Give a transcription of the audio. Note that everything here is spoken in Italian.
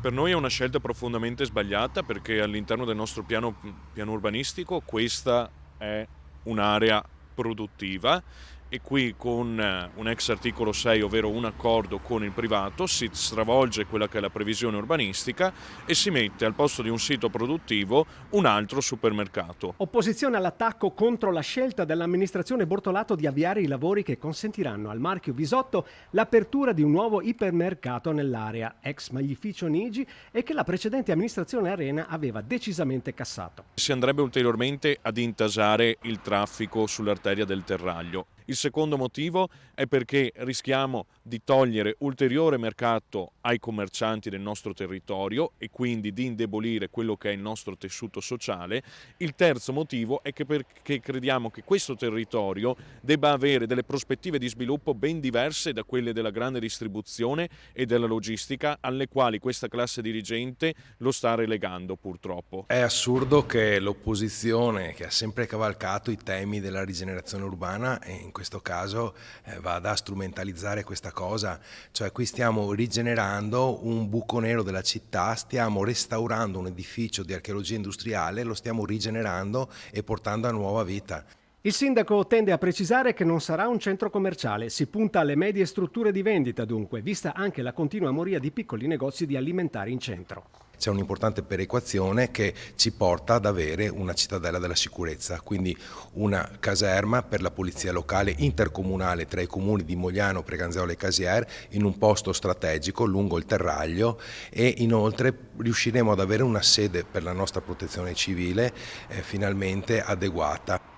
Per noi è una scelta profondamente sbagliata perché all'interno del nostro piano urbanistico questa è un'area produttiva e qui con un ex articolo 6, ovvero un accordo con il privato, si stravolge quella che è la previsione urbanistica e si mette al posto di un sito produttivo un altro supermercato. Opposizione all'attacco contro la scelta dell'amministrazione Bortolato di avviare i lavori che consentiranno al marchio Visotto l'apertura di un nuovo ipermercato nell'area, ex Maglificio Nigi, e che la precedente amministrazione Arena aveva decisamente cassato. Si andrebbe ulteriormente ad intasare il traffico sull'arteria del Terraglio. Il secondo motivo è perché rischiamo di togliere ulteriore mercato ai commercianti del nostro territorio e quindi di indebolire quello che è il nostro tessuto sociale. Il terzo motivo è che perché crediamo che questo territorio debba avere delle prospettive di sviluppo ben diverse da quelle della grande distribuzione e della logistica alle quali questa classe dirigente lo sta relegando purtroppo. È assurdo che l'opposizione, che ha sempre cavalcato i temi della rigenerazione urbana, e in questo caso vada a strumentalizzare questa cosa. Cioè qui stiamo rigenerando un buco nero della città, stiamo restaurando un edificio di archeologia industriale, lo stiamo rigenerando e portando a nuova vita. Il sindaco tende a precisare che non sarà un centro commerciale, si punta alle medie strutture di vendita dunque, vista anche la continua moria di piccoli negozi di alimentari in centro. C'è un'importante perequazione che ci porta ad avere una cittadella della sicurezza, quindi una caserma per la polizia locale intercomunale tra i comuni di Mogliano, Preganzeola e Casier in un posto strategico lungo il Terraglio, e inoltre riusciremo ad avere una sede per la nostra protezione civile finalmente adeguata.